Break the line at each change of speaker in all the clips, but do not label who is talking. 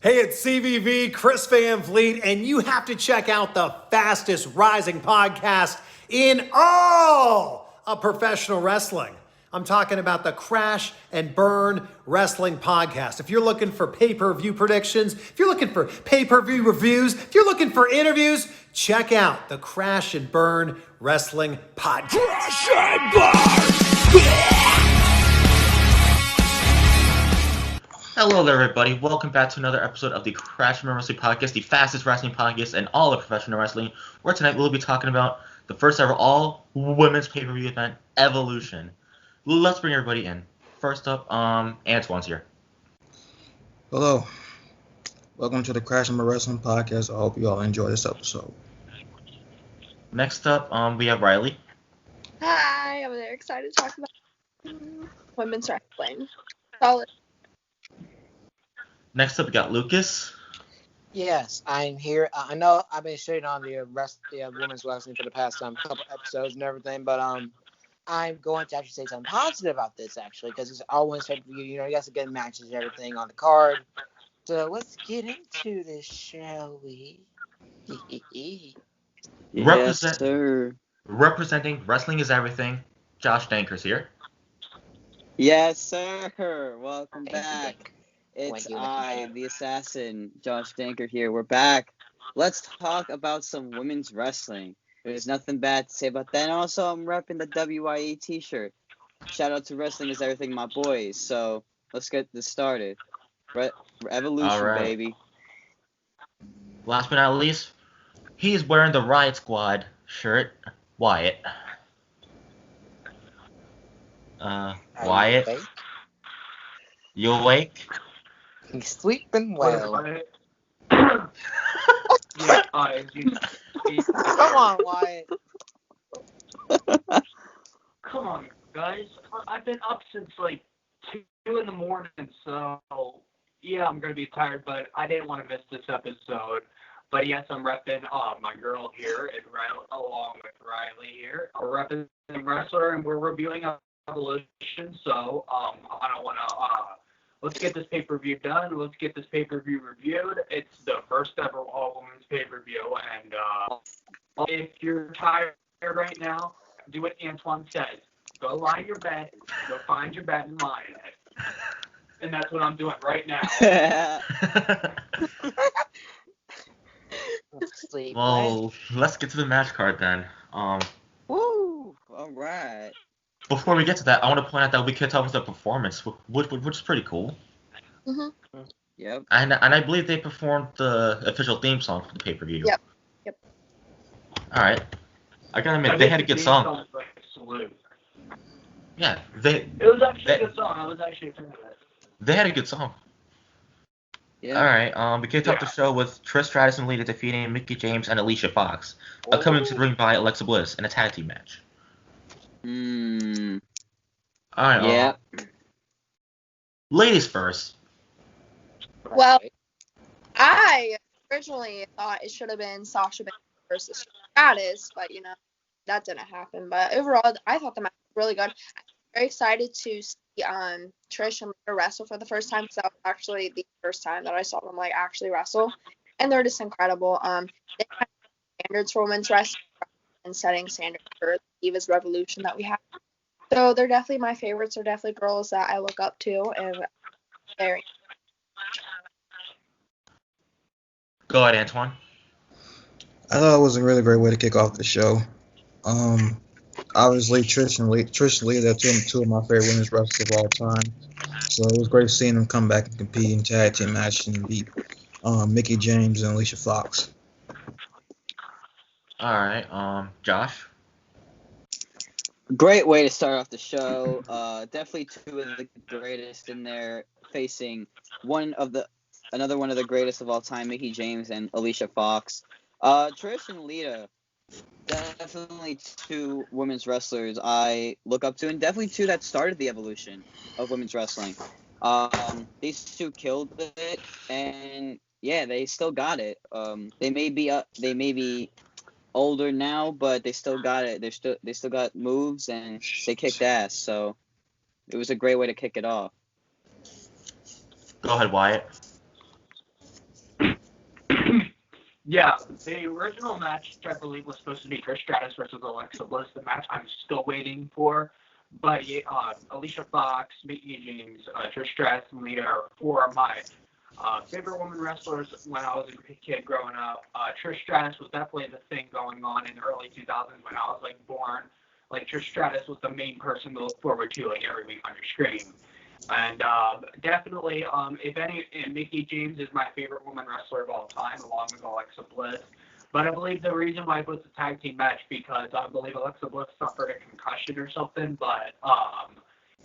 Hey, it's CVV, Chris Van Vliet, and you have to check out the fastest rising podcast in all of professional wrestling. I'm talking about the Crash and Burn Wrestling Podcast. If you're looking for pay-per-view predictions, if you're looking for pay-per-view reviews, if you're looking for interviews, check out the Crash and Burn Wrestling Podcast. Crash and Burn!
Hello there, everybody. Welcome back to another episode of the Crash and Burn Wrestling Podcast, the fastest wrestling podcast in all of professional wrestling, where tonight we'll be talking about the first ever all-women's pay-per-view event, Evolution. Let's bring everybody in. First up, Antwan's here.
Hello. Welcome to the Crash and Burn Wrestling Podcast. I hope you all enjoy this episode.
Next up, we have Ryleigh.
Hi, I'm very excited to talk about women's wrestling. Solid.
Next up, we got Lucas.
Yes, I'm here. I know I've been shitting on the women's wrestling for the past couple episodes and everything, but I'm going to actually say something positive about this, actually, because it's all women's pay-per-view. You know, you guys are getting matches and everything on the card. So let's get into this, shall we?
Yes, sir. Representing Wrestling is Everything, Josh Danker's here.
Yes, sir. Welcome back. It's I, the assassin, Josh Danker here. We're back. Let's talk about some women's wrestling. There's nothing bad to say about that. And also, I'm repping the WYE t-shirt. Shout out to Wrestling is Everything, my boys. So, let's get this started. Evolution, right. Baby.
Last but not least, he's wearing the Riot Squad shirt, Wyatt. Wyatt? You awake?
He's sleeping well.
Yeah,
Come on, Wyatt.
Come on, guys. I've been up since like 2 in the morning, so yeah, I'm gonna be tired, but I didn't want to miss this episode. But yes, I'm repping my girl here, and along with Ryleigh here. We're repping the wrestler, and we're reviewing Evolution. So I don't want to. Let's get this pay-per-view done. Let's get this pay-per-view reviewed. It's the first ever all-women's pay-per-view, and if you're tired right now, do what Antwan says. Go lie in your bed. Go find your bed and lie in it. And that's what I'm doing right now.
Well, let's get to the match card then.
Woo! All right.
Before we get to that, I want to point out that we kicked off with a performance, which is pretty cool.
Mm-hmm.
Yep.
And I believe they performed the official theme song for the pay-per-view.
Yep.
All right. I gotta admit, they had a good song. Yeah,
it was actually a good song. I was actually a fan of it.
They had a good song.
Yeah.
All right. We kicked off the show with Trish Stratus and Lita defeating Mickie James and Alicia Fox, coming to the ring by Alexa Bliss in a tag team match. All right.
Yeah.
Ladies first.
Well, I originally thought it should have been Sasha Banks versus Stratus, but that didn't happen. But overall, I thought the match was really good. I'm very excited to see Trish and Lita wrestle for the first time, because that was actually the first time that I saw them actually wrestle, and they're just incredible. They have standards for women's wrestling and setting standards for the Divas Revolution that we have. So they're definitely my favorites. They're definitely girls that I look up to, and they're.
Go ahead, Antwan.
I thought it was a really great way to kick off the show. Obviously, Trish and Lita are two of my favorite women's wrestlers of all time. So it was great seeing them come back and compete in tag team matches and beat Mickie James and Alicia Fox.
All right. Josh.
Great way to start off the show. Definitely two of the greatest in there, facing another one of the greatest of all time, Mickie James and Alicia Fox. Trish and Lita, definitely two women's wrestlers I look up to, and definitely two that started the evolution of women's wrestling. These two killed it, and yeah, they still got it. They may be older now, but they still got it. They still got moves, and they kicked ass. So it was a great way to kick it off.
Go ahead, Wyatt.
Yeah, the original match, I believe, was supposed to be Trish Stratus versus Alexa Bliss. The match I'm still waiting for. But Alicia Fox, Mickie James, Trish Stratus, and Lita are four of my favorite women wrestlers when I was a kid growing up. Trish Stratus was definitely the thing going on in the early 2000s when I was born. Trish Stratus was the main person to look forward to every week on your screen. And definitely, Mickie James is my favorite woman wrestler of all time, along with Alexa Bliss. But I believe the reason why it was a tag team match because I believe Alexa Bliss suffered a concussion or something. But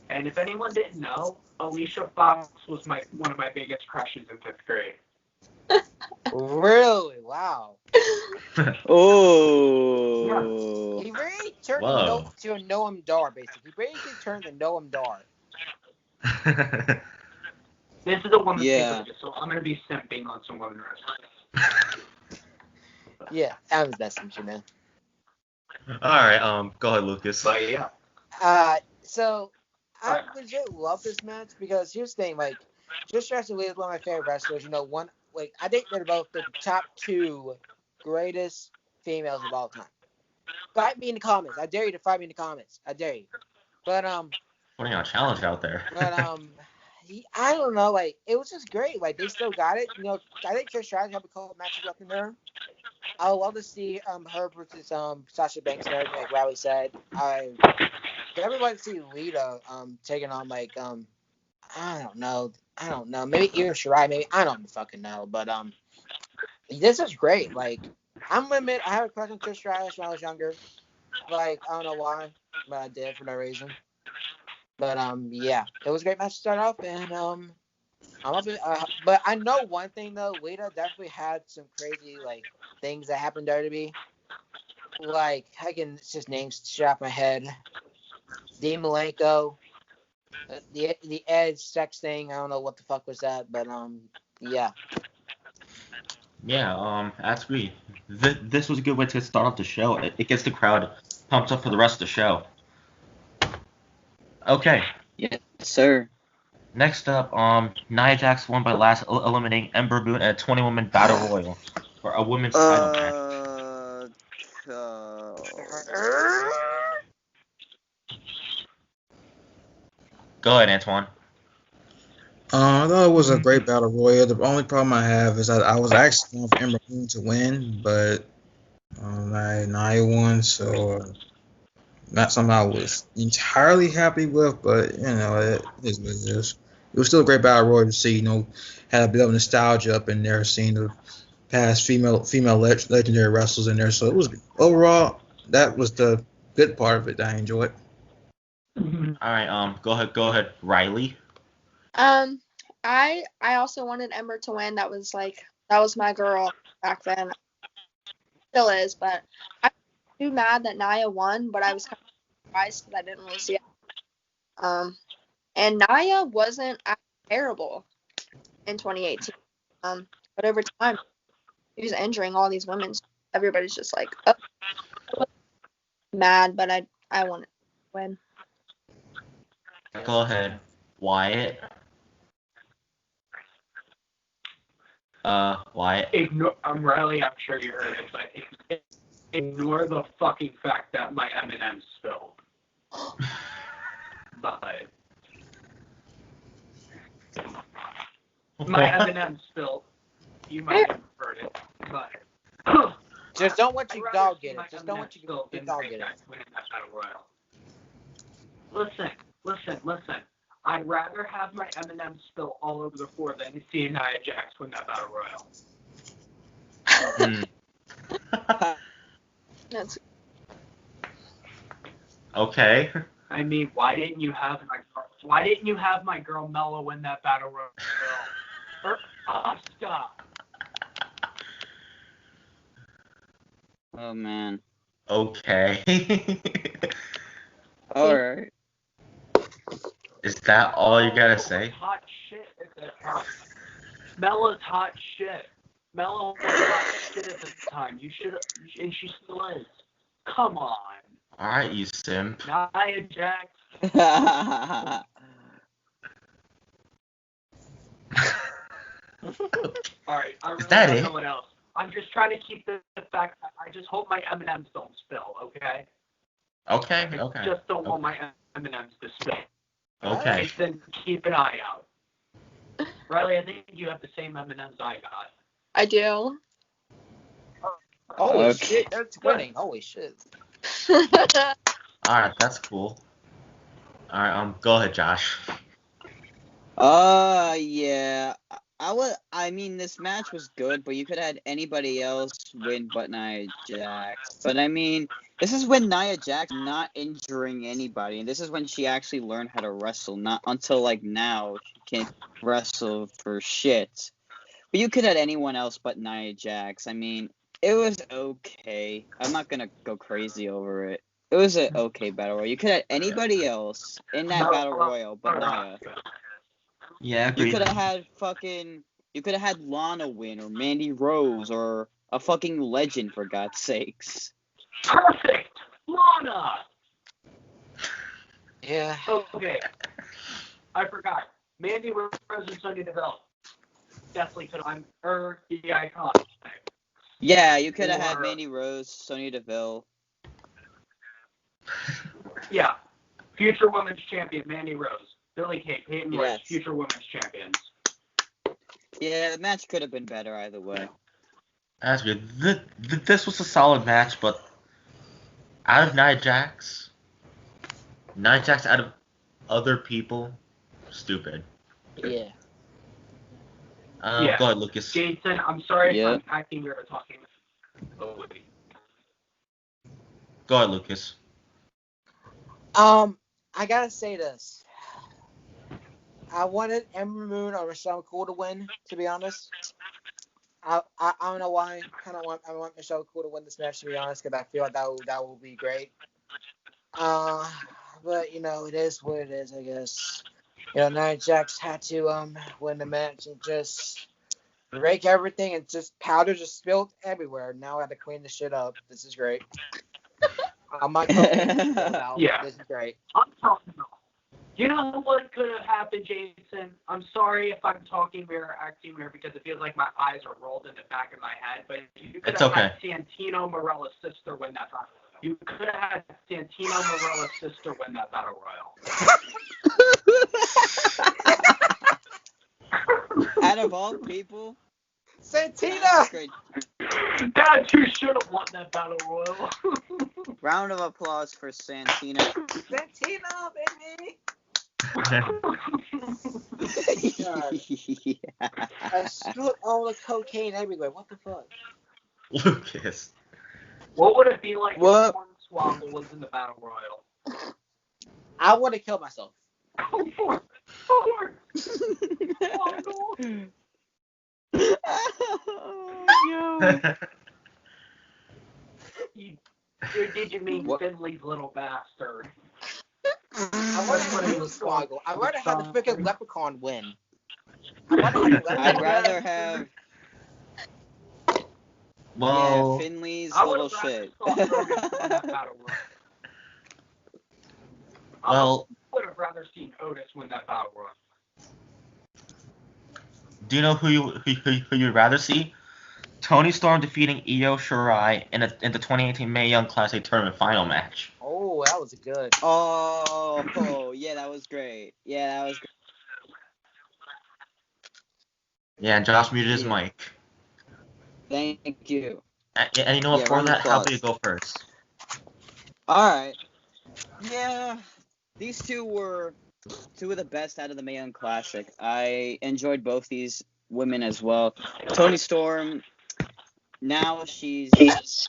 and if anyone didn't know, Alicia Fox was one of my biggest crushes in 5th grade.
Really? Wow.
Oh.
He really turned
Whoa.
to a Noam Dar, basically. He basically turned to Noam Dar.
This is a woman's
Yeah.
paper, so I'm going to be simping on some women wrestlers.
Yeah, that was that some shit, man.
All right, go ahead, Lucas.
But yeah.
So I legit love this match because here's the thing, Trish Stratus is one of my favorite wrestlers. I think they're both the top 2 greatest females of all time. Fight me in the comments. I dare you to fight me in the comments. I dare you. But
Putting a challenge out there.
I don't know. It was just great. They still got it. I think Trish Stratus have a couple matches left in there. I would love to see her versus Sasha Banks and everything, like Ryleigh said. Everybody see Lita taking on I don't know. Maybe Io Shirai, maybe I don't fucking know. But this is great. I'm gonna admit I have a crush on Trish Stratus when I was younger. I don't know why, but I did for no reason. But yeah, it was a great match to start off, and but I know one thing though, Lita definitely had some crazy things that happened to WWE. I can just names shit off my head. Dean Malenko, the Edge sex thing. I don't know what the fuck was that, but yeah.
Yeah, actually, this was a good way to start off the show. It gets the crowd pumped up for the rest of the show. Okay.
Yes, sir.
Next up, Nia Jax won by last eliminating Ember Moon at a 20-woman battle royal for a women's title match. Go ahead, Antwan.
I thought it was a great battle royal. The only problem I have is that I was actually going for Ember Moon to win, but Nia won, so not something I was entirely happy with, but it is what it is. It was still a great battle royal to see. Had a bit of nostalgia up in there, seeing the past female legendary wrestlers in there. So it was overall that was the good part of it that I enjoyed.
All right, go ahead, Ryleigh.
I also wanted Ember to win. That was my girl back then. Still is, but I'm too mad that Nia won, but I was kind of surprised because I didn't really see it. And Nia wasn't terrible in 2018. But over time, he was injuring all these women. So everybody's just mad, but I wanted to win.
Go ahead, Wyatt. Wyatt.
I'm Ryleigh, I'm sure you heard it, but ignore the fucking fact that my M&M spilled. But my M&M spilled. You might have heard it, but
just don't want your dog get it. Just don't want your dog get it.
Listen. I'd rather have my M&M spill all over the floor than see Nia Jax win that battle royal.
That's
okay.
I mean, why didn't you have my girl Mella win that battle royal? Or Asuka?
Oh man.
Okay.
All right.
Is that all you gotta say?
Hot shit at the time. Mella's hot shit. Mella was hot shit at the time. You should, and she still is. Come on.
All right, you simp.
Nia Jax. All right.
Is that it?
Know what else. I'm just trying to keep the fact that I just hope my M&Ms don't spill, okay?
Okay.
I just don't want my M&Ms to spill.
Okay.
Then keep an eye out. Ryleigh, I think you have the same M&Ms I got.
I do.
Holy
Okay.
shit, they're twinning. Holy shit.
All right, that's cool. All right, go ahead, Josh.
Yeah. I mean, this match was good, but you could have had anybody else win but Nia Jax. But I mean, this is when Nia Jax not injuring anybody, and this is when she actually learned how to wrestle. Not until like now she can't wrestle for shit. But you could have had anyone else but Nia Jax. I mean, it was okay. I'm not gonna go crazy over it. It was an okay battle royal. You could have had anybody else in that battle royal but Nia.
Yeah,
You
agreed.
could have had you could have had Lana win, or Mandy Rose, or a fucking legend, for God's sakes.
Perfect! Lana!
Yeah.
Okay. I forgot. Mandy Rose and Sonya Deville. Definitely could have. The icon.
Yeah, you could have had
Or-
Mandy Rose, Sonya Deville.
Yeah. Future Women's Champion, Mandy Rose. Billie Kay, Peyton Royce,
Yes.
future Women's Champions.
Yeah, the match could have been better either way.
That's good. This was a solid match, but out of Nia Jax out of other people, stupid.
Yeah.
Yeah.
Go ahead, Lucas.
Jason, I'm sorry
Yeah.
if I'm acting weird or talking.
Go ahead, Lucas.
I gotta say this. I wanted Ember Moon or Michelle Cool to win, to be honest. I don't know why. I want Michelle Cool to win this match, to be honest, because I feel like that will be great. But you know, it is what it is, I guess. You know, Nia Jax had to win the match and just break everything, and just powder just spilled everywhere. Now I have to clean this shit up. This is great. I'm not talking about.
Yeah.
This is great.
I'm talking about. You know what could have happened, Jason? I'm sorry if I'm talking weird or acting weird because it feels like my eyes are rolled in the back of my head, but you could
It's
have
okay.
had Santino Morella's sister win that battle. You could have had Santino Morella's sister win that battle royal.
Out of all people,
Santina!
that's great.
Dad, you should have won that battle royal.
Round of applause for Santina.
Santina, baby!
Yeah.
I spilled all the cocaine everywhere. What the fuck?
Lucas.
What would it be like
What?
if Hornswoggle was in the battle royal?
I want to kill myself.
Hornswoggle! Did you mean Finley's little bastard?
I want to kill Swoggle. I'd rather have the freaking leprechaun win. I'd
rather have
Well,
Finley's
I
little
would have
shit.
well,
I would have rather seen Otis win that battle royal.
do you know who you'd rather see? Tony Storm defeating Io Shirai in the 2018 Mae Young Classic Tournament final match.
Oh, that was good.
Oh, yeah, that was great. Yeah, that was great.
Yeah, and Josh muted his mic.
Thank you.
And you know what?
Yeah,
For
round of
that, how
applause.
about you go first?
Alright. Yeah, these two were two of the best out of the Mae Young Classic. I enjoyed both these women as well. Toni Storm, now she's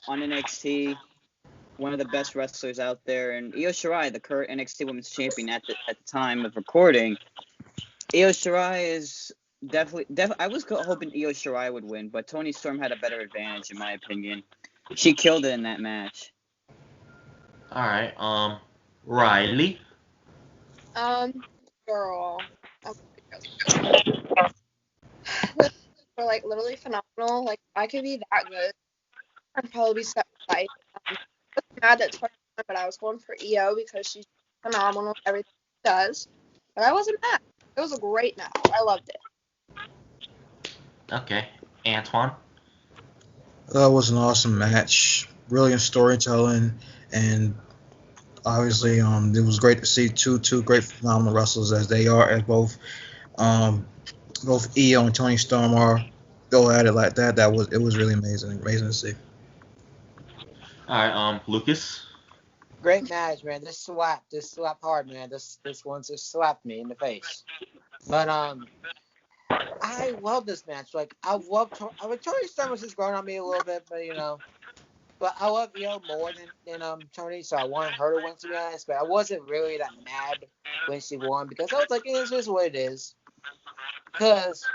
on NXT, one of the best wrestlers out there. And Io Shirai, the current NXT Women's Champion at the time of recording. Io Shirai is definitely. I was hoping Io Shirai would win, but Toni Storm had a better advantage, in my opinion. She killed it in that match.
All right. Ryleigh.
Girl. They're like literally phenomenal. Like I could be that good. I'd probably be set right. I was mad that Tori won, but I was going for EO because she's phenomenal. Everything she does. But I wasn't mad. It was a great match. I loved it.
Okay. Antwan.
That was an awesome match. Brilliant storytelling, and obviously, it was great to see two great phenomenal wrestlers as they are, as um, both Io and Tony Storm are go at it like that. It was really amazing to see.
All right, Lucas.
Great match, man. This slapped hard, man. This one just slapped me in the face. But I love this match. Like I mean, Tony Storm was just growing on me a little bit, but but I love Io more than Tony, so I wanted her to win, to be honest. But I wasn't really that mad when she won because I was like, it is just what it is. Because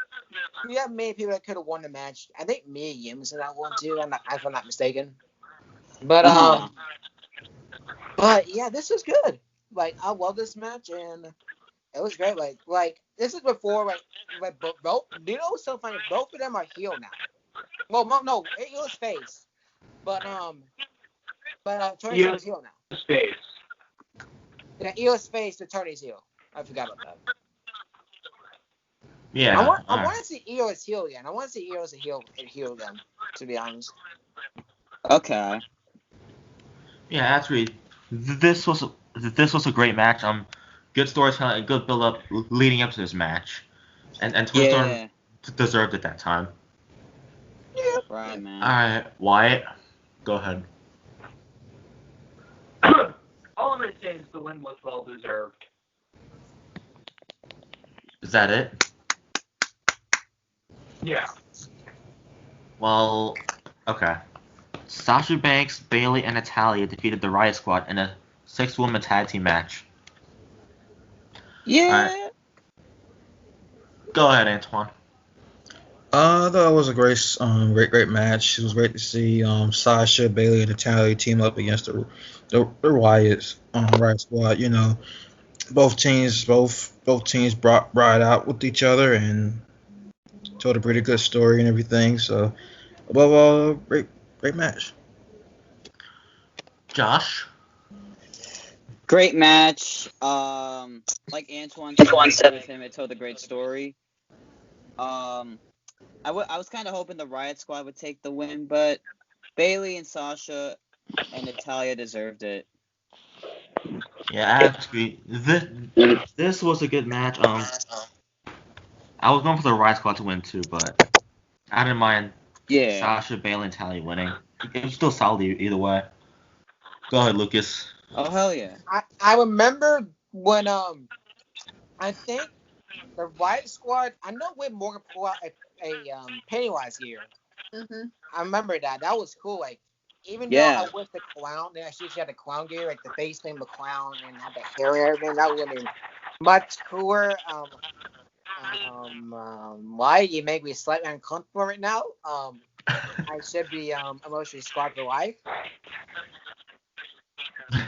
we have many people that could have won the match. I think Mia Yim was in that one too. If I'm not mistaken. But but yeah, this was good. Like I love this match and it was great. Like this is before both. Do you know what's so funny? Both of them are heel now. Well, no, Io's face, but Tony Storm's heel now.
Space.
Yeah, Io's face to Tony's heel. I forgot about that.
Yeah.
I want to see Io as heel again. I want to see Io as a heel again. To be honest.
Okay.
Yeah, actually, this was a great match. Good storytelling, good build up leading up to this match, and Tony Storm deserved it that time.
Yeah.
Right, man.
All right, Wyatt, go ahead.
All I'm gonna say is the win was well deserved.
Is that it?
Yeah.
Well, okay. Sasha Banks, Bayley, and Natalya defeated the Riot Squad in a 6-woman tag team match.
Yeah.
Alright. Go ahead, Antwan.
I thought it was a great match. It was great to see Sasha, Bayley, and Natalya team up against the Riot Squad. You know, both teams brought it out with each other and told a pretty good story and everything. So above all, great match.
Josh.
Great match. Like Antwan said with him, it told a great story. I was kind of hoping the Riot Squad would take the win, but Bayley and Sasha and Natalya deserved it.
Yeah, actually, this was a good match. I was going for the Riot Squad to win too, but I didn't mind Sasha, Bayley, and Natalya winning. It was still solid either way. Go ahead, Lucas.
Oh hell yeah!
I remember when I think the Riot Squad. I know when Morgan pulled out a Pennywise gear.
Mhm.
I remember that. That was cool. Like even though I was the clown, she had the clown gear, like the face thing, the clown, and had the hair and everything. That would have been much cooler. Why you make me slightly uncomfortable right now? I should be emotionally scarred for life.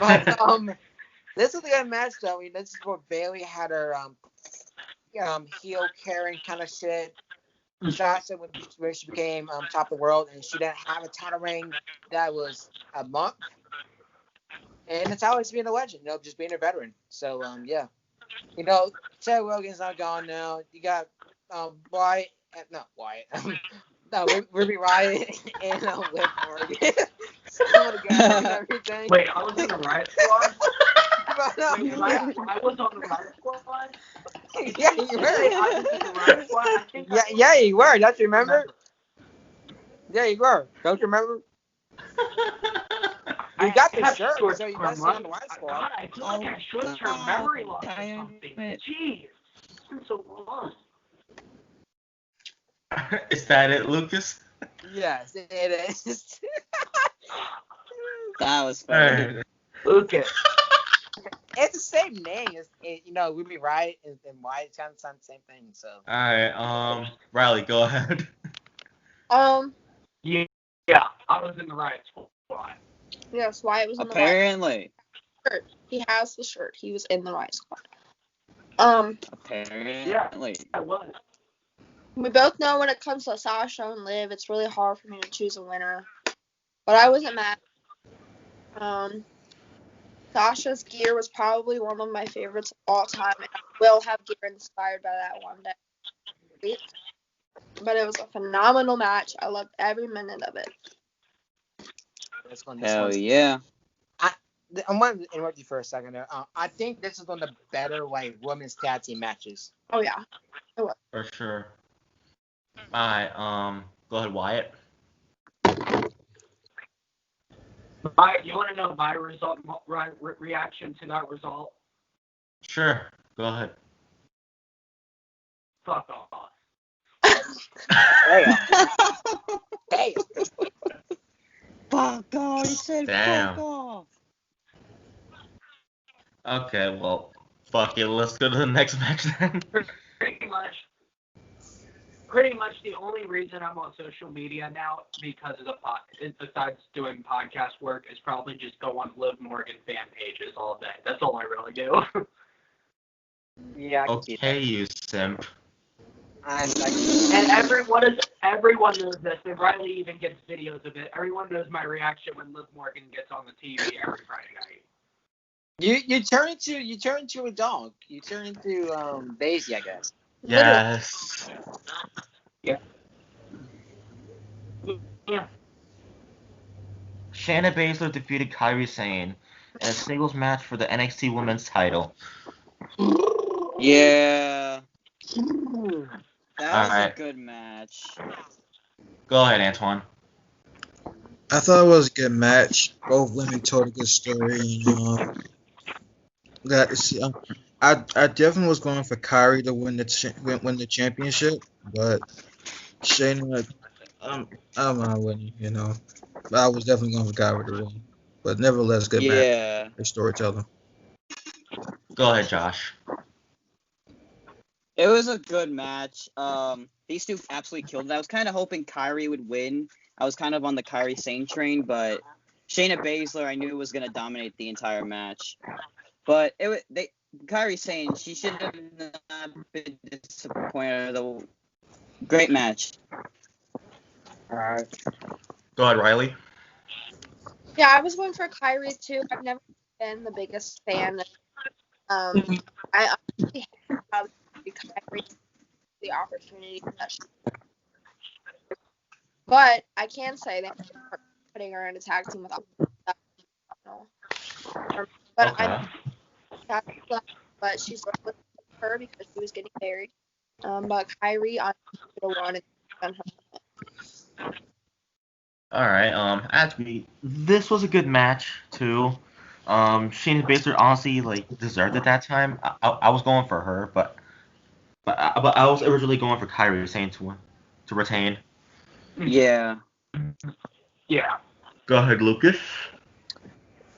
But this is a good match though. I mean, this is where Bayley had her heel carrying kind of shit. Sasha when she became top of the world and she didn't have a title reign that was a month. And Natalya's being a legend, just being a veteran. So yeah. Seth Rogen's not gone now. You got Wyatt, not Wyatt. No, Ruby Riot and Liv Morgan. Everything.
Wait, I was in the Riot Squad? Wait, I was on the Riot Squad?
Yeah, you were.
I was in the Riot Squad? I think
yeah, you were. Don't you remember? Yeah, you were. Don't you remember? You got the shirt, so you must be in the Riot Squad.
God, I feel like I short-term memory loss or something. Jeez, it's been so long.
Is that it, Lucas?
Yes, it is.
That was funny.
Right.
Lucas.
It's the same name. Ruby Riot and Wyatt sound the same thing. So.
All right. Ryleigh, go ahead.
Yeah, I was in the Riot Squad.
Yes, Wyatt was in the
Apparently.
shirt. He has the shirt. He was in the Riot Squad.
Apparently.
Yeah, I was.
We both know when it comes to Sasha and Liv, it's really hard for me to choose a winner. But I wasn't mad. Sasha's gear was probably one of my favorites of all time, and I will have gear inspired by that one day. But it was a phenomenal match. I loved every minute of it.
This one.
Hell yeah.
I'm going to interrupt you for a second there. I think this is one of the better women's tag team matches.
Oh yeah.
For sure. Alright, go ahead, Wyatt.
You want to know my result, reaction to that result?
Sure, go ahead.
Fuck off.
Damn. Damn.
Fuck off. He said
Damn.
fuck off.
Okay, well, fuck it. Let's go to the next match then.
Pretty much the only reason I'm on social media now because of besides doing podcast work is probably just go on Liv Morgan fan pages all day. That's all I really do.
Yeah.
Okay, you simp.
And everyone knows this. And Ryleigh even gets videos of it. Everyone knows my reaction when Liv Morgan gets on the TV every Friday night.
You turn into a dog. You turn into Daisy, I guess.
Yes.
Yeah.
Shayna Baszler defeated Kairi Sane in a singles match for the NXT Women's title.
Yeah. That was
Alright.
a good match.
Go ahead, Antwan.
I thought it was a good match. Both women told a good story. I definitely was going for Kyrie to win the championship, but Shayna, I don't mind winning, But I was definitely going for Kyrie to win. But nevertheless, good match.
Yeah.
Good storytelling.
Go ahead, Josh.
It was a good match. These two absolutely killed it. I was kind of hoping Kyrie would win. I was kind of on the Kyrie Sane train, but Shayna Baszler I knew was gonna dominate the entire match. But Kyrie Sane, she should have not been disappointed. Great match.
Alright.
Go ahead, Ryleigh.
Yeah, I was going for Kyrie too. I've never been the biggest fan. I honestly have Kyrie the opportunity that she. But I can say that putting her in a tag team with but
Okay.
but she's with her because she was getting married. But Kyrie on the one and her.
Alright, this was a good match too. Shayna Baszler honestly deserved it that time. I was going for her, but I was originally going for Kyrie Sane to retain.
Yeah.
Yeah.
Go ahead, Lucas.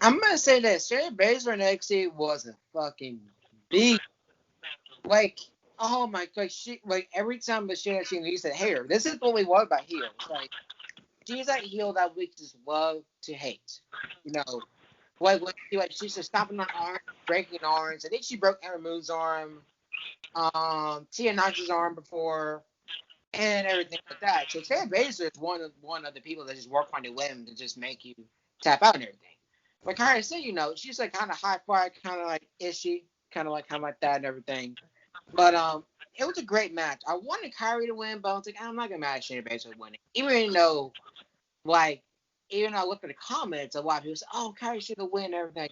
I'm gonna say that Shayna Baszler in NXT was a fucking beast. Oh my god, she every time the Shayna used that hair. This is what we love about heels. She's that heel that we just love to hate. She's just stomping on arms, breaking arms. I think she broke Ember Moon's arm, Tia Knox's arm before, and everything like that. So Shayna Baszler is one of the people that just work on the limb to just make you tap out and everything. But Kyrie said, she's kind of high fire, kind of ishy, kind of like that and everything. But it was a great match. I wanted Kyrie to win, but I was like, I'm not gonna match Shayna Baszler winning, even though I looked at the comments, a lot of people said, "Oh, Kyrie should have win," and everything.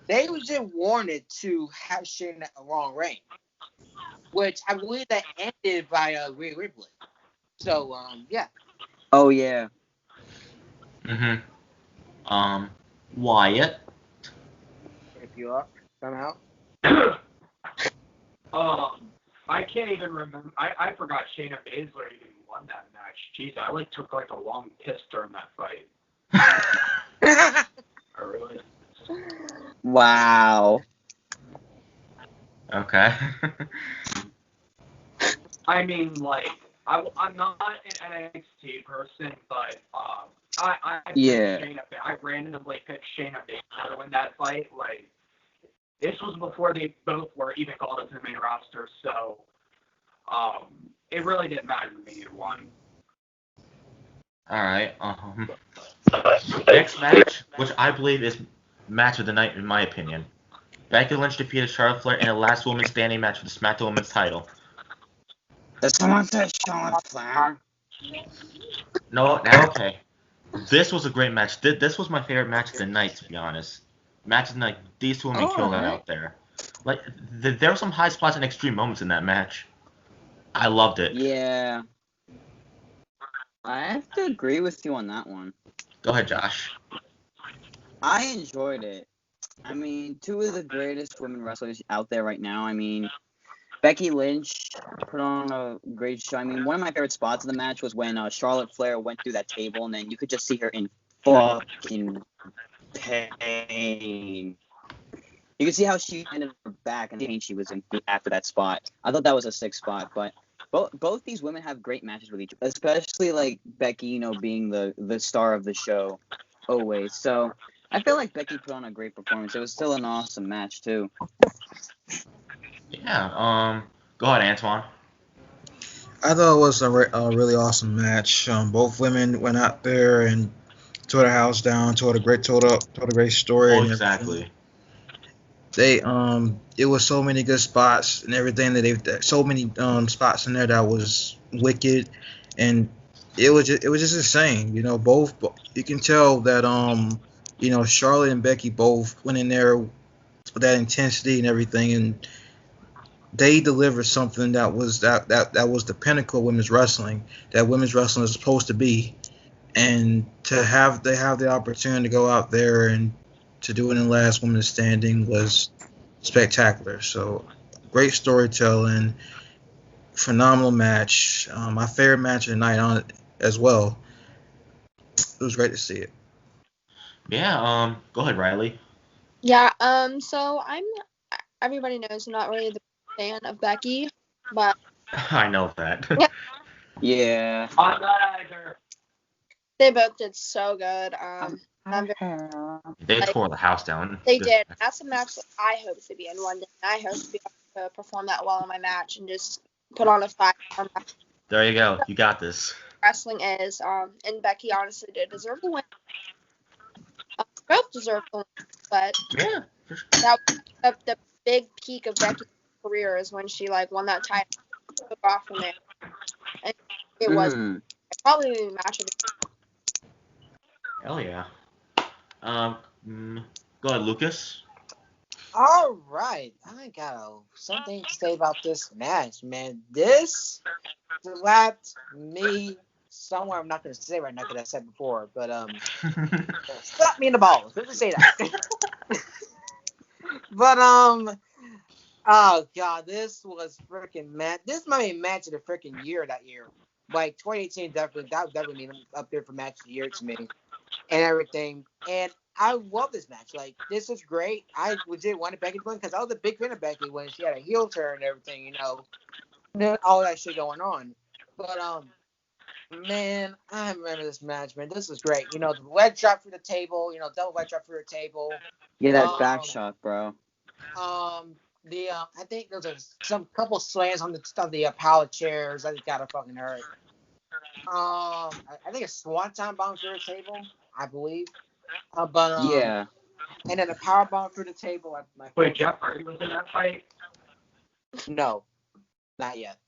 They was just wanted to have Shayna a long reign, which I believe that ended by Rhea Ripley. So yeah.
Oh yeah.
Wyatt.
If you up somehow.
I can't even remember. I forgot Shayna Baszler even won that match. Jeez, I took a long piss during that fight. I really.
Wow.
Okay.
I mean, I'm not an NXT person, but I randomly picked Shayna Baszler to win that fight. This was before they both were even called up to the main roster, so it really didn't matter to me who won.
Alright, next match, which I believe is match of the night in my opinion. Becky Lynch defeated Charlotte Flair in a last woman standing match for the SmackDown Women's title.
Does someone say Charlotte Flair?
No, now okay. This was a great match. This was my favorite match of the night, to be honest. Match of the night. These two women killed it
Alright.
out there. Like, there were some high spots and extreme moments in that match. I loved it.
Yeah. I have to agree with you on that one.
Go ahead, Josh.
I enjoyed it. I mean, two of the greatest women wrestlers out there right now. I mean, Becky Lynch put on a great show. I mean, one of my favorite spots of the match was when Charlotte Flair went through that table, and then you could just see her in fucking pain. You could see how she ended her back and the pain she was in after that spot. I thought that was a sick spot, but both these women have great matches with each other, especially like Becky, you know, being the star of the show always. So I feel like Becky put on a great performance. It was still an awesome match too.
Yeah. Go ahead, Antwan.
I thought it was a really awesome match. Both women went out there and tore the house down, told a great story.
Oh,
and
exactly.
It was so many good spots and everything so many spots in there that was wicked, and it was just insane. You know, both you can tell that you know, Charlotte and Becky both went in there with that intensity and everything, and they delivered something that was the pinnacle of women's wrestling, that women's wrestling is supposed to be, and they have the opportunity to go out there and to do it in last woman standing was spectacular. So great storytelling, phenomenal match. My favorite match of the night on it as well. It was great to see it.
Yeah. Go ahead, Ryleigh.
Yeah. So everybody knows I'm not really the fan of Becky, but
I know that.
Yeah.
I'm not either.
they both did so good.
They tore the house down.
They did. That's a match that I hope to be in one day. I hope to be able to perform that well in my match and just put on a 5-star match.
There you go. You got this.
Wrestling is. And Becky honestly did deserve the win. Both deserve the win, but
Yeah.
that was the big peak of Becky's career is when she like won that title, took off from there. And it was probably the match of the
Hell yeah. Go ahead, Lucas.
All right, I got something to say about this match, man. This slapped me somewhere. I'm not going to say right now because I said before, but slapped me in the balls. Let's just say that. But oh god, this was freaking match. This might be match of the freaking year that year. Like 2018, definitely mean up there for match of the year to me, and everything. And I love this match. Like, this is great. I legit wanted Becky to win because I was a big fan of Becky when she had a heel turn and everything, you know, all that shit going on. But man, I remember this match, man. This is great. You know, the leg drop through the table, you know, double leg drop through the table.
Yeah, that back shot, bro.
I think there's some couple slams on the power chairs. I just gotta fucking hurt. I think a swanton bomb through the table, I believe.
Yeah.
And then a power bomb through the table.
Wait, Jeff Hardy was in that fight?
No, not yet.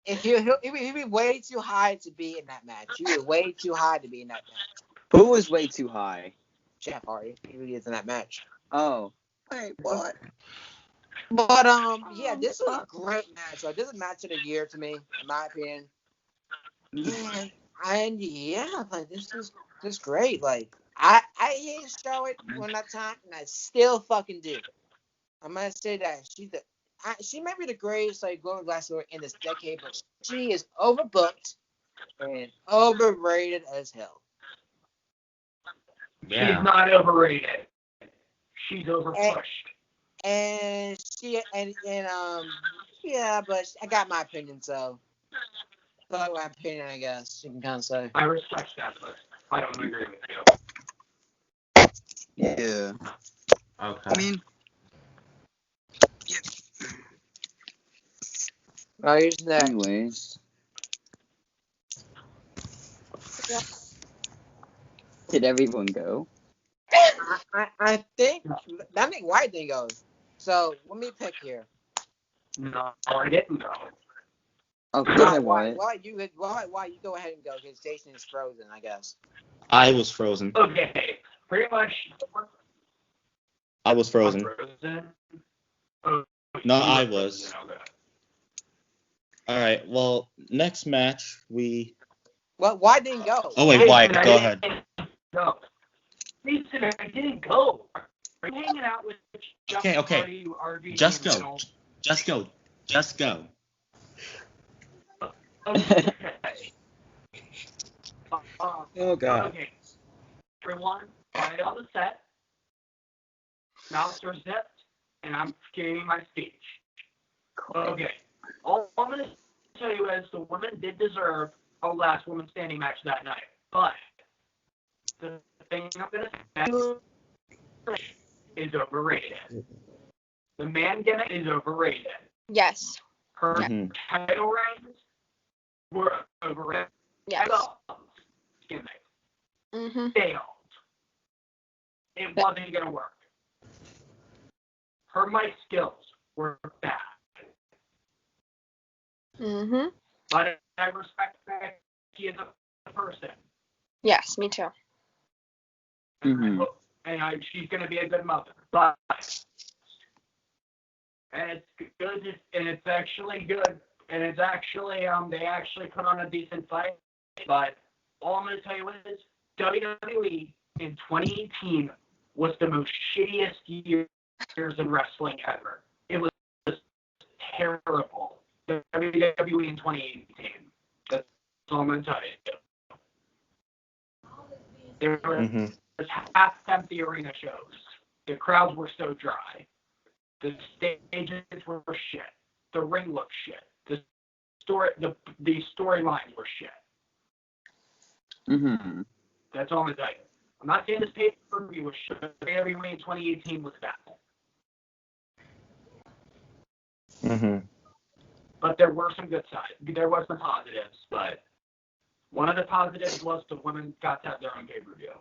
If he'd be way too high to be in that match. He was way too high to be in that match.
Who was way too high?
Jeff Hardy. He really is in that match.
Oh. Wait, what?
But yeah, this was a great match. Like, this is match of the year to me, in my opinion. And yeah, like this is great. Like I hate Charlotte one that time, and I still fucking do. I'm gonna say that she might be the greatest like woman wrestler in this decade, but she is overbooked and overrated as hell.
Yeah.
She's not overrated. She's overpushed.
And yeah, but I got my opinion, so my opinion, I guess you can kind of say.
I respect that, but I don't agree with you.
Yeah.
Okay.
I mean, yeah.
Oh, here's next.
Anyways. Did everyone go?
I think Wyatt didn't go. So let me pick here.
No, I didn't go.
Oh, go ahead,
Why
Wyatt.
you go ahead and go because Jason is frozen, I guess.
I was frozen.
Okay, pretty much.
I was frozen.
Frozen. Oh,
No,
you
I
were
was.
frozen, okay.
All right. Well, next match we.
Well, why didn't go?
Oh wait,
Jason,
Wyatt,
I
go
didn't
ahead.
go. Jason, I didn't go. Are you hanging out with Jeff?
Okay.
Are you RV
Just
in the
go.
middle?
Just go.
Okay.
Oh God.
Okay. Everyone, quiet on the set. Mouths are zipped, and I'm giving my speech. Okay. All I'm going to tell you is the women did deserve a last woman standing match that night. But the thing I'm going to say is overrated. The man gimmick is overrated.
Yes.
Her
Mhm.
title reigns were overrated.
Yes.
Gimmick
Mm-hmm.
failed. It wasn't going to work. Her mic skills were bad.
Mm-hmm.
But I respect that she is a person.
Yes, me too.
Mhm.
And she's going to be a good mother. But, and it's good, and it's actually good, and it's actually, they actually put on a decent fight. But all I'm going to tell you is, WWE in 2018 was the most shittiest years in wrestling ever. It was terrible. WWE in 2018. That's all I'm going to tell you. There were
Mhm.
half-empty arena shows. The crowds were so dry. The stages were shit. The ring looked shit. The storylines were shit.
Mhm.
That's all I'm going to tell you. I'm not saying this pay-per-view was shit. WWE in 2018 was bad.
Mhm.
But there were some good sides. There were some positives, but one of the positives was the women got to have their own pay-per-view.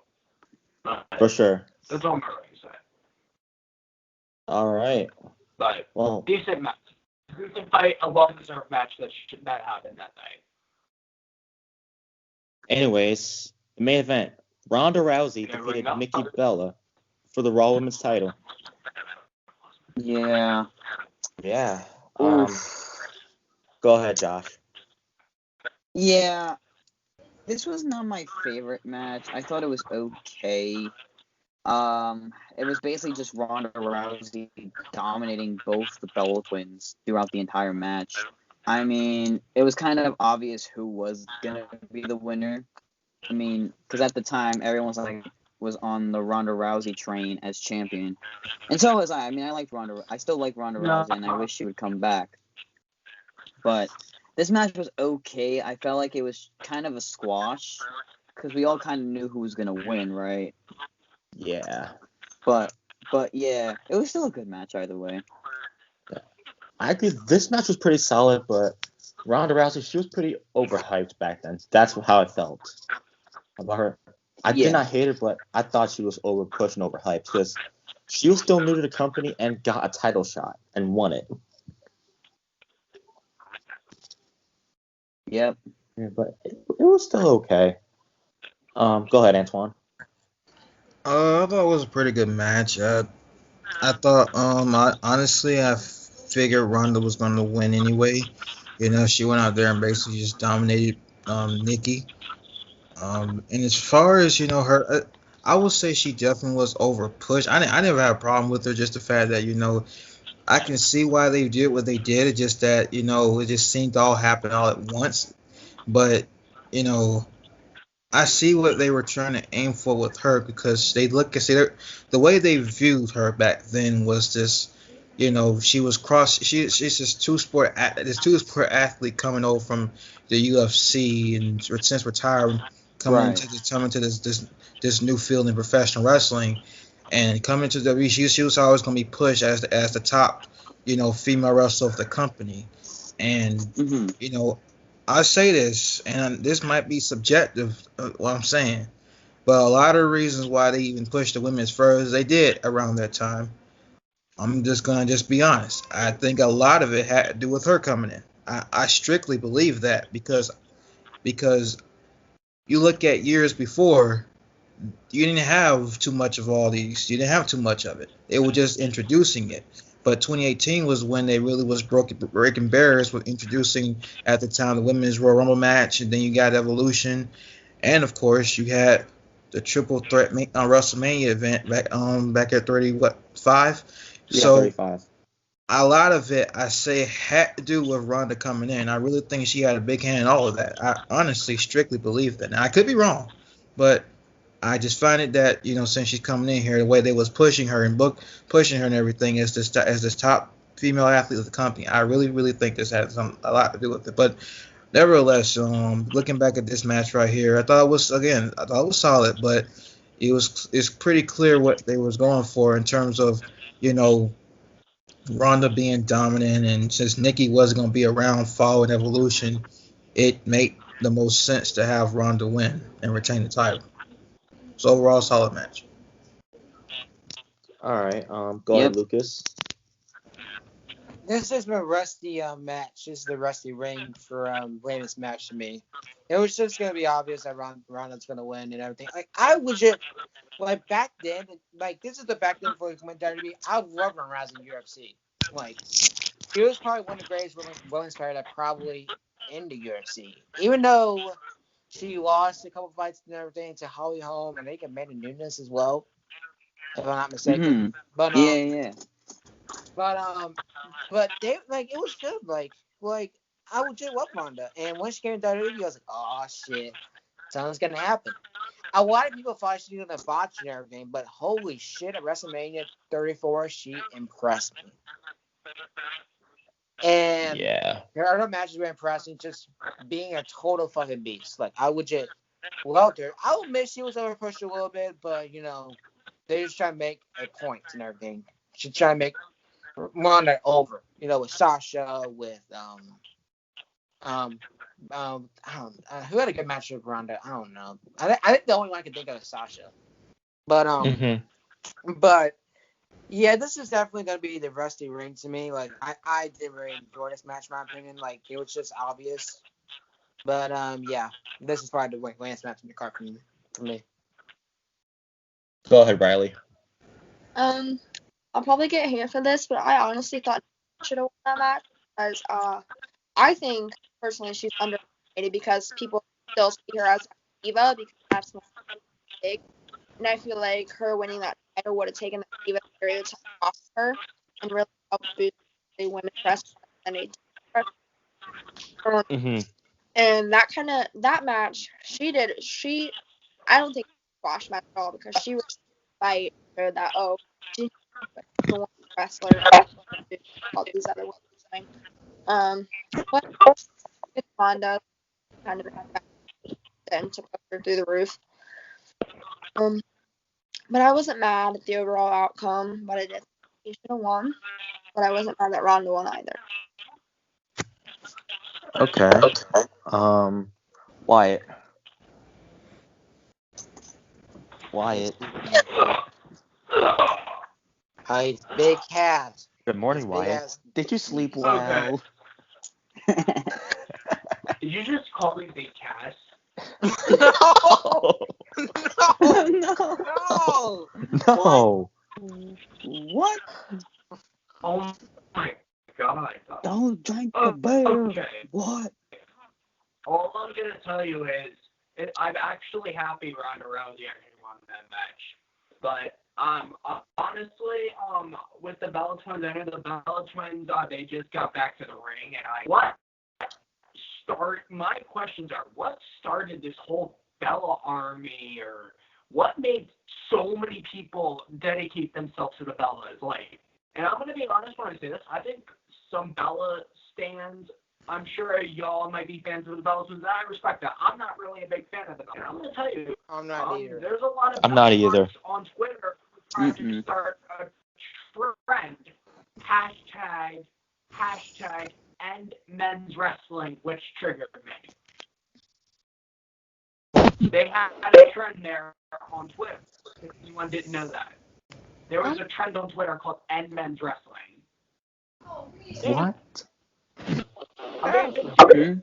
For sure.
That's all I'm going to say.
All right.
But
Well,
decent match. Decent fight, a well-deserved match that happened that night.
anyways, the main event: Ronda Rousey
Yeah,
defeated
ring
Nikki
up.
Bella for the Raw Women's title.
Yeah.
Yeah.
Oof.
Go ahead, Josh.
Yeah. This was not my favorite match. I thought it was okay. It was basically just Ronda Rousey dominating both the Bella twins throughout the entire match. I mean, it was kind of obvious who was gonna be the winner. I mean, because at the time everyone was on the Ronda Rousey train as champion, and so was I. I mean, I still like Ronda Rousey, and I wish she would come back. But this match was okay. I felt like it was kind of a squash because we all kind of knew who was gonna win, right?
Yeah.
But yeah, it was still a good match either way.
I agree. This match was pretty solid, but Ronda Rousey, she was pretty overhyped back then. That's how I felt about her. I did
Yeah.
not hate her, but I thought she was overpushed and overhyped because she was still new to the company and got a title shot and won it.
Yep.
Yeah, but it was still okay. Go ahead, Antwan.
I thought it was a pretty good match. I thought, I figured Ronda was going to win anyway. You know, she went out there and basically just dominated Nikki. And as far as her, I would say she definitely was over pushed. I never had a problem with her. Just the fact that I can see why they did what they did. It's just that it just seemed to all happen all at once. But you know, I see what they were trying to aim for with her because the way they viewed her back then was just, she was she's this two-sport athlete coming over from the UFC and since retiring,
Right.
coming to this new field in professional wrestling, and coming to WWE, she was always going to be pushed as the top, female wrestler of the company, and
Mhm.
I say this, and this might be subjective, what I'm saying, but a lot of reasons why they even pushed the women as far as they did around that time, I'm just gonna be honest. I think a lot of it had to do with her coming in. I strictly believe that because you look at years before, you didn't have too much of all these. You didn't have too much of it. They were just introducing it. But 2018 was when they really was breaking barriers with introducing at the time the Women's Royal Rumble match, and then you got Evolution, and of course you had the Triple Threat WrestleMania event back at 35.
Yeah,
So
35.
a lot of it, I say, had to do with Ronda coming in. I really think she had a big hand in all of that. I honestly, strictly believe that. Now, I could be wrong, but I just find it that, since she's coming in here, the way they was pushing her and everything as this top female athlete of the company, I really, really think this had a lot to do with it. But nevertheless, looking back at this match right here, I thought it was solid, but it's pretty clear what they was going for in terms of, Ronda being dominant, and since Nikki wasn't going to be around following Evolution, it made the most sense to have Ronda win and retain the title. So overall, solid match.
All right. Go ahead, Lucas.
This is my rusty match. This is the rusty ring for latest match to me. It was just gonna be obvious that Ronda's gonna win and everything. Like I would just back then, this is the back then before he went to WWE. I love Ronda Rousey in UFC. Like he was probably one of the greatest women's fighters that probably in the UFC. Even though she lost a couple fights and everything to Holly Holm and I think Amanda Nunes as well, if I'm not mistaken.
Mm-hmm.
But
Yeah.
But they it was good. Like I would just love Ronda. And when she came to WWE, I was like, oh shit, something's gonna happen. A lot of people thought she was gonna botch and everything, but holy shit, at WrestleMania 34, she impressed me. And her other matches were impressive, just being a total fucking beast. Like I would just love her. I'll admit she was overpushed a little bit, but they just try to make a point and everything. She try to make Ronda over, with Sasha, with who had a good match with Ronda? I don't know. I think the only one I can think of is Sasha. But but yeah, this is definitely gonna be the rusty ring to me. Like I did really enjoy this match, in my opinion. Like it was just obvious. But yeah, this is probably the last match in the card for me.
Go ahead, Ryleigh.
I'll probably get hate for this, but I honestly thought she should have won that match because I think personally she's underrated because people still see her as a diva because that's not big, and I feel like her winning that title would have taken the diva stereotype off her and really helped boost the women's wrestling and that match I don't think it was a squash match at all because she was fight that she's the one wrestler all these other women but it's Ronda kind of then to put her through the roof. But I wasn't mad at the overall outcome, but I did think she should have won. But I wasn't mad that Ronda won either.
Okay. Wyatt.
Hi, big cat.
Good morning, Wyatt. Did you sleep well?
Did you just call me Big Cass?
No.
What?
Oh my god.
Don't drink the beer.
Okay.
What?
All I'm gonna tell you is, I'm actually happy Ronda Rousey actually won that match. But honestly, with the Bella Twins, I know the Bella Twins, they just got back to the ring, and my questions are, what started this whole Bella army, or what made so many people dedicate themselves to the Bellas? And I'm gonna be honest when I say this, I think some Bella stands, I'm sure y'all might be fans of the Bella Twins, and I respect that. I'm not really a big fan of the Bella. I'm gonna tell you,
I'm not either.
There's a lot of
I'm not either.
on Twitter trying to start a trend, hashtag end men's wrestling, which triggered me. They had a trend there on Twitter. If anyone didn't know that, there was a trend on Twitter called end men's wrestling.
What?
Hmm?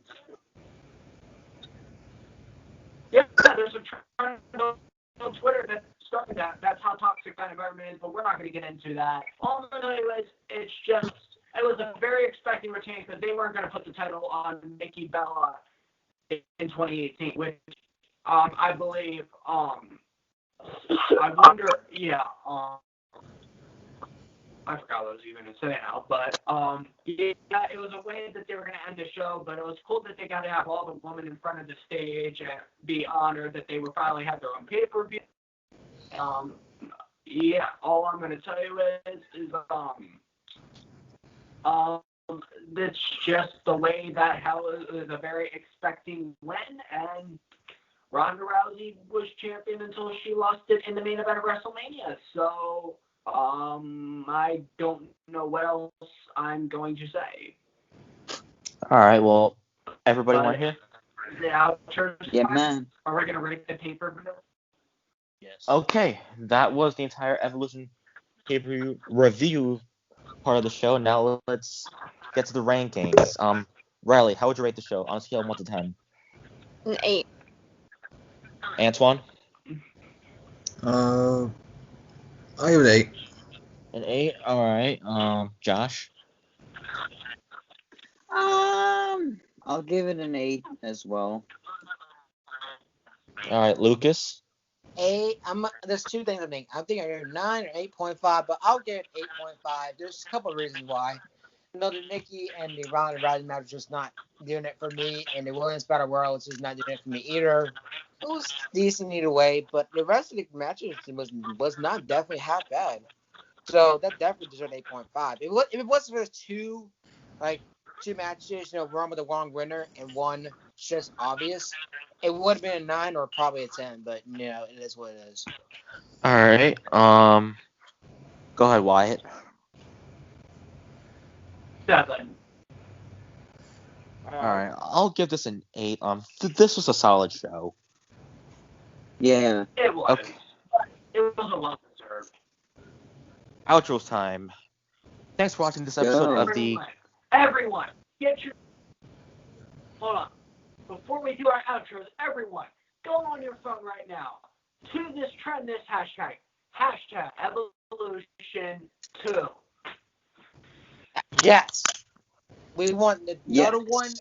Yeah, there's a trend on Twitter that started that. That's how toxic that environment is, but we're not going to get into that. All I'm going to know is it was a very expected retain because they weren't going to put the title on Nikki Bella in 2018, which I believe, I wonder, I forgot what I was even going to say now, but it was a way that they were going to end the show, but it was cool that they got to have all the women in front of the stage and be honored that they would finally have their own pay-per-view. All I'm going to tell you is it's just the way that hell is a very expecting win, and Ronda Rousey was champion until she lost it in the main event of WrestleMania. So I don't know what else I'm going to say.
All right, well, everybody want to hear?
The outro.
Yeah, man.
Are we gonna rate the pay-per-view?
Yes.
Okay, that was the entire Evolution pay-per-view review part of the show. Now let's get to the rankings. Ryleigh, how would you rate the show on a scale of 1 to 10?
An 8.
Antwan?
I'll give it 8.
An 8. All right. Josh?
I'll give it an 8 as well.
All right, Lucas?
8. There's two things I think. I think I give it 9 or 8.5, but I'll give it 8.5. There's a couple of reasons why. The Nikki and the Ronda Rousey match is just not doing it for me, and the Women's Battle Royal is just not doing it for me either. It was decent either way, but the rest of the matches was not definitely half bad. So that definitely deserved 8.5. If it wasn't for two matches, one with the wrong winner and one just obvious, it would have been a 9 or probably a 10. But it is what it is.
All right. Go ahead, Wyatt.
7.
All right, I'll give this an 8. This was a solid show.
Yeah.
It was.
Okay.
It was a well deserved.
Outro time. Thanks for watching this episode of the.
Everyone, get your. Hold on. Before we do our outros, everyone, go on your phone right now to this hashtag. Hashtag Evolution2.
Yes. We want another one.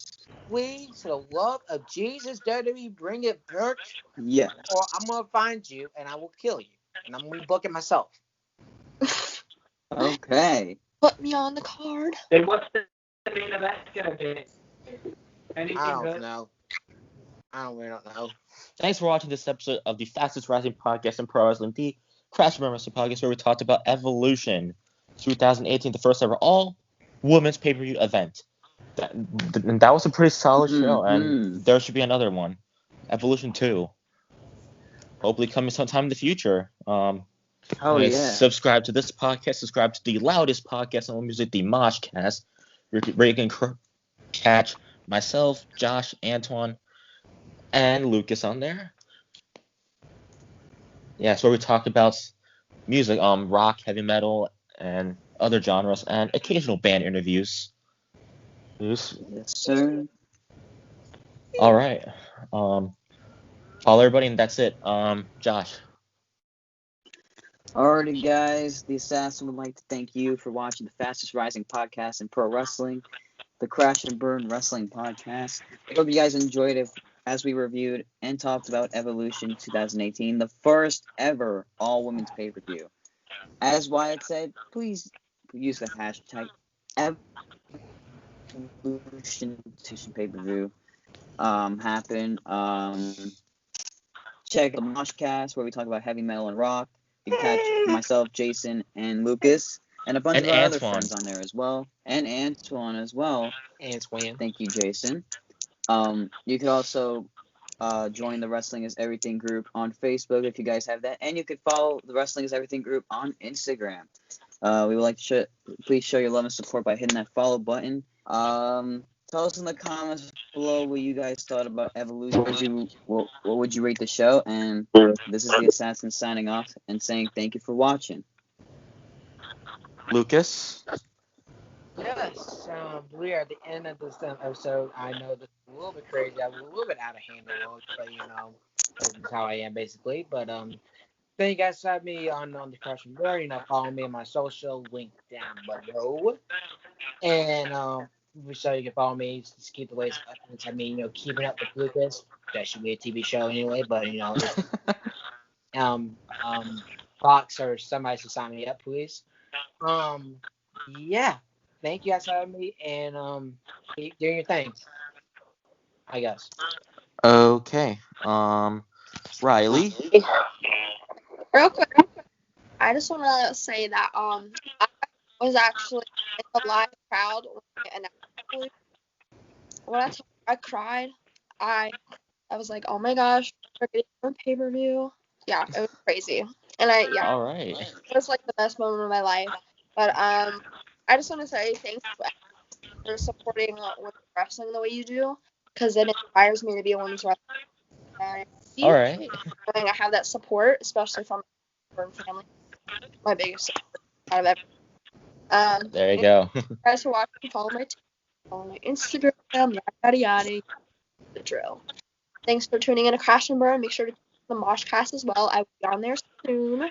Please, for the love of Jesus, WWE, bring it back.
Yeah.
Or I'm going to find you and I will kill you. And I'm going to book it myself.
Okay.
Put me on the card.
Then what's the main event going to be? Anything
I don't
good?
know. I really don't know.
Thanks for watching this episode of the fastest rising podcast in pro wrestling, the Crash Wrestling Podcast, where we talked about Evolution 2018, the first ever all women's pay-per-view event. That was a pretty solid show, and there should be another one, Evolution 2. Hopefully coming sometime in the future. Subscribe to this podcast. Subscribe to the loudest podcast on music, the Moshcast, where you can catch myself, Josh, Antwan, and Lucas on there. Yeah, it's where we talk about music, rock, heavy metal, and other genres, and occasional band interviews.
Yes, sir.
All right. Follow everybody, and that's it. Josh.
Alrighty, guys. The Assassin would like to thank you for watching the fastest rising podcast in pro wrestling, the Crash and Burn Wrestling Podcast. I hope you guys enjoyed it as we reviewed and talked about Evolution 2018, the first ever all-women's pay-per-view. As Wyatt said, please use the hashtag Evolution pay-per-view happen. Check the Moshcast where we talk about heavy metal and rock. You can catch myself, Jason, and Lucas, and a bunch of our other friends on there as well, and Antwan as well.
Antwan.
Thank you, Jason. You could also join the Wrestling is Everything group on Facebook if you guys have that, and you could follow the Wrestling is Everything group on Instagram. We would like to please show your love and support by hitting that follow button. Tell us in the comments below what you guys thought about Evolution. What would you rate the show? And this is the Assassin signing off and saying thank you for watching.
Lucas?
Yes, we are at the end of this episode. I know this is a little bit crazy. I'm a little bit out of hand, but this is how I am basically. But thank you guys for having me on the Crush and Burn. Follow me on my social link down below, and so you can follow me to keep the latest updates. I mean, keeping up with Lucas. That should be a TV show anyway, but Fox or somebody should sign me up, please. Yeah. Thank you guys for having me, and keep doing your thing, I guess.
Okay. Ryleigh.
Real quick, I just want to say that I was actually in the live crowd when I cried. I was like, oh my gosh, we're getting a pay-per-view. Yeah, it was crazy, and
All right.
it was like the best moment of my life. But I just want to say thanks for supporting women's wrestling the way you do, because it inspires me to be a women's wrestler.
All right.
I have that support, especially from my family. My biggest support out of everything.
There you go.
Guys for watching, follow my Instagram, yada yada, the drill. Thanks for tuning in to Crash and Burn. Make sure to check the Moshcast as well. I will be on there soon. I'm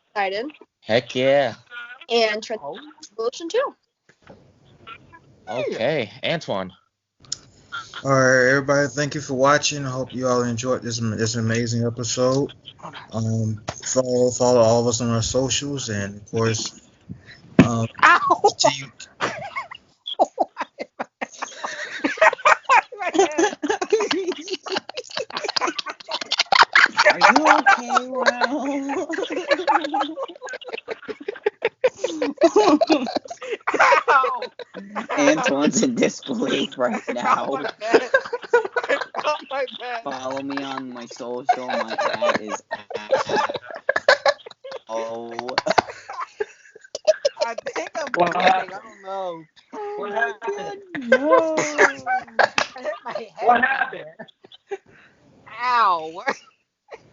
excited.
Heck yeah.
And Transolution too.
Okay, Antwan.
All right, everybody. Thank you for watching. I hope you all enjoyed this amazing episode. Follow all of us on our socials, and of course, continue.
Are you okay, Wow? Antwan's in disbelief right now. Follow me on my social. My cat is
I think I'm bleeding. I don't know.
What happened?
No.
I hit my head.
What happened?
Ow.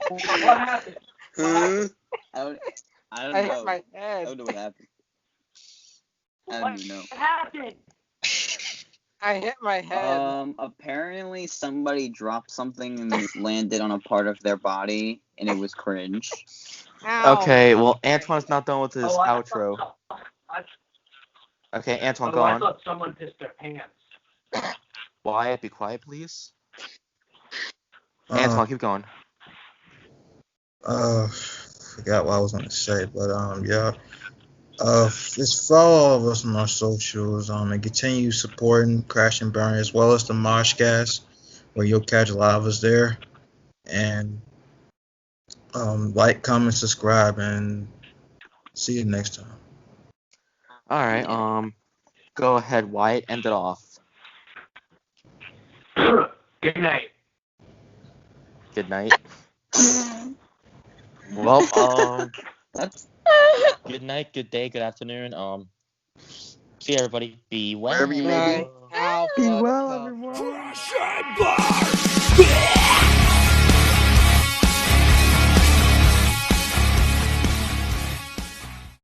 What happened?
I don't
I hit
know.
my
I
head.
don't know what happened. I don't even know.
What happened?
I hit my head.
Apparently somebody dropped something and it landed on a part of their body, and it was cringe.
Ow.
Okay, well, Antwan's not done with his
Oh, I
outro.
thought-
Okay, Antwan, go
I
on.
thought someone pissed their pants.
Wyatt, be quiet, please. Antwan, keep going.
Forgot what I was gonna say, but yeah. Just follow all of us on our socials, and continue supporting Crash and Burn as well as the Moshcast, where you'll catch a lot of us there. And like, comment, subscribe, and see you next time.
All right, go ahead, Wyatt, end it off.
Good night.
Good night. Well,
That's
good night, good day, good afternoon. See you, everybody. Be well.
wherever you may be.
Ow.
Be well, everyone.
Crash and Burn!